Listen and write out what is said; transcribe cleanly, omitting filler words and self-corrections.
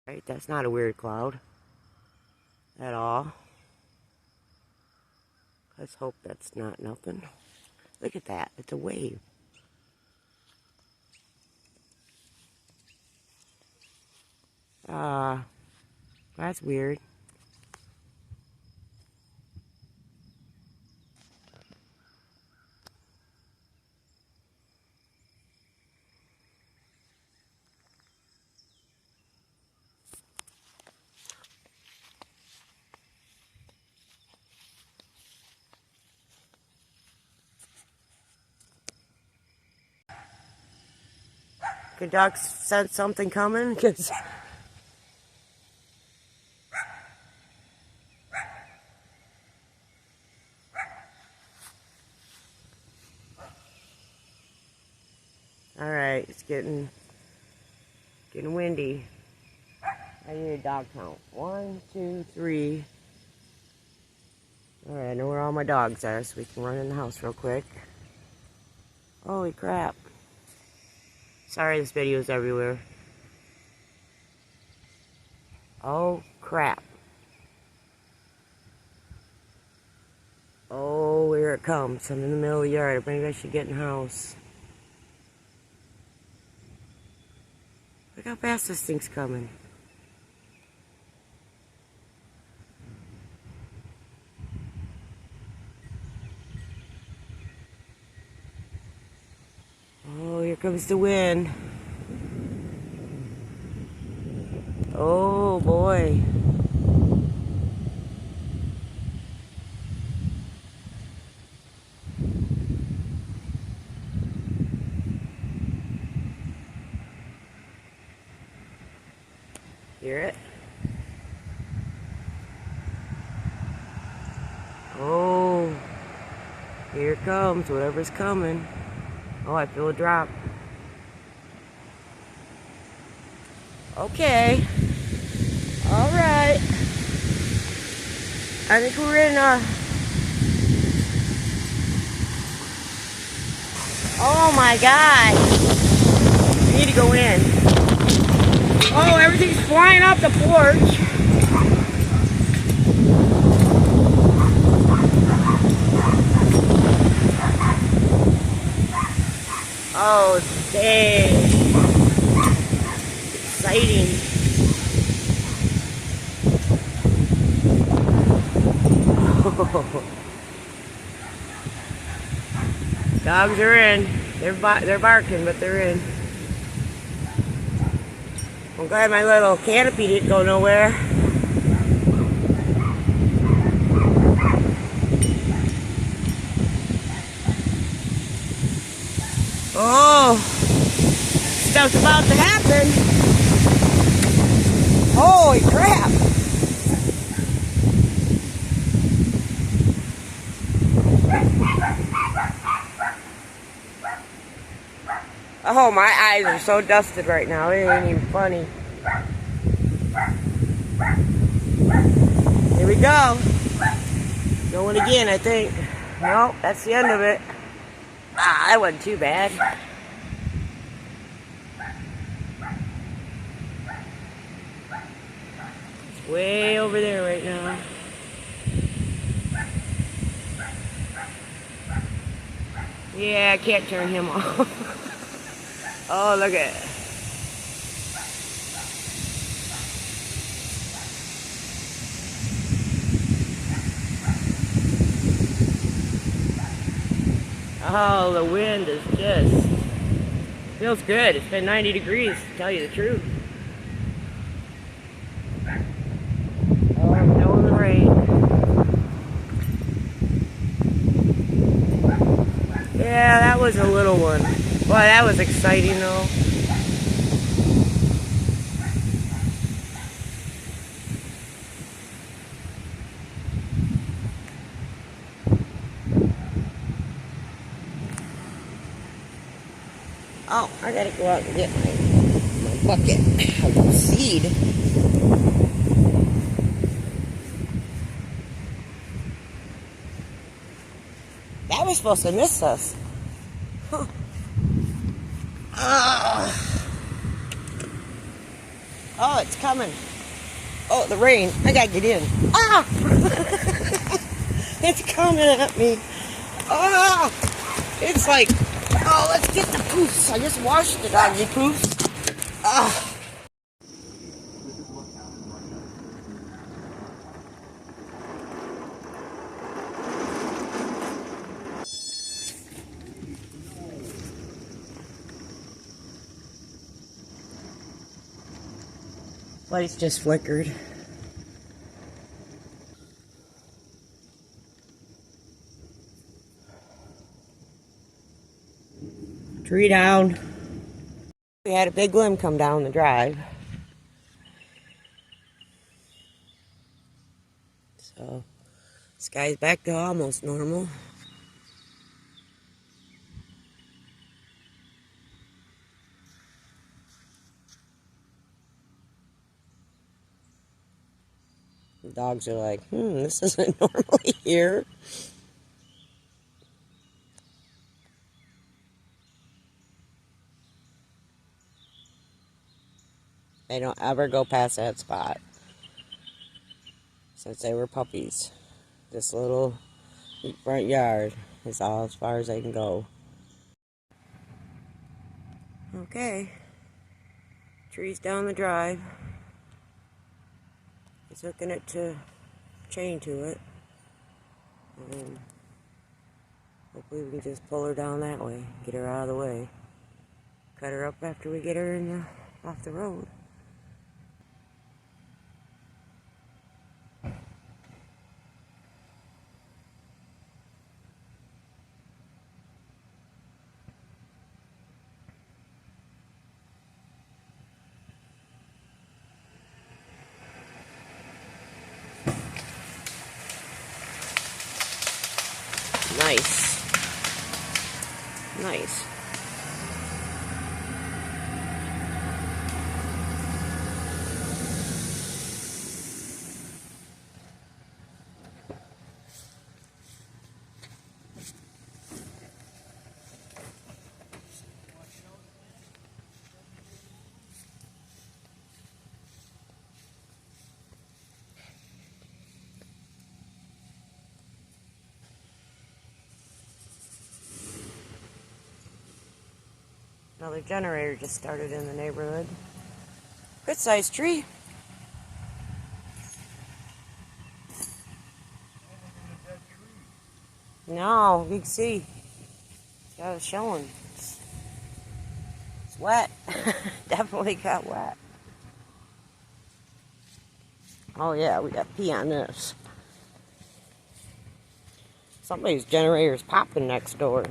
Right, that's not a weird cloud at all. Let's hope that's not nothing. Look at that, it's a wave. That's weird. Could Doc sense something coming? 'Cause all right, it's getting windy. I need a dog count. 1, 2, 3. All right, I know where all my dogs are, so we can run in the house real quick. Holy crap! Sorry, this video's everywhere. Oh crap! Oh, here it comes. I'm in the middle of the yard. Maybe I should get in the house. Look how fast this thing's coming. Oh, here comes the wind. Oh boy. Hear it? Oh, here it comes, whatever's coming. Oh, I feel a drop. Okay. All right. I think we're in oh my God. I need to go in. Oh, everything's flying off the porch. Oh, dang. Exciting. Dogs are in. They're barking, but they're in. I'm glad my little canopy didn't go nowhere. Oh, stuff's about to happen. Holy crap. Oh, my eyes are so dusted right now. It ain't even funny. Here we go. Going again, I think. Nope, that's the end of it. Ah, that wasn't too bad. It's way over there right now. Yeah, I can't turn him off. Oh, look at it. Oh, the wind is just, feels good. It's been 90 degrees, to tell you the truth. Oh, no, the rain. Yeah, that was a little one. Boy, that was exciting though. Oh, I gotta go out and get my bucket of seed. That was supposed to miss us. Huh. Oh, it's coming. Oh, the rain. I gotta get in. Ah! It's coming at me. Ah! It's like, oh, let's get the poofs. I just washed the doggy poofs. Ah! Lights just flickered. Tree down. We had a big limb come down the drive. So, sky's back to almost normal. The dogs are like, this isn't normally here. They don't ever go past that spot. Since they were puppies. This little front yard is all as far as they can go. Okay. Trees down the drive. He's hooking it to chain to it. And hopefully we can just pull her down that way. Get her out of the way. Cut her up after we get her off the road. Nice. Nice. Another generator just started in the neighborhood. Good sized tree. No, you can see. Got it showing. It's wet. Definitely got wet. Oh yeah, we got pee on this. Somebody's generator's popping next door.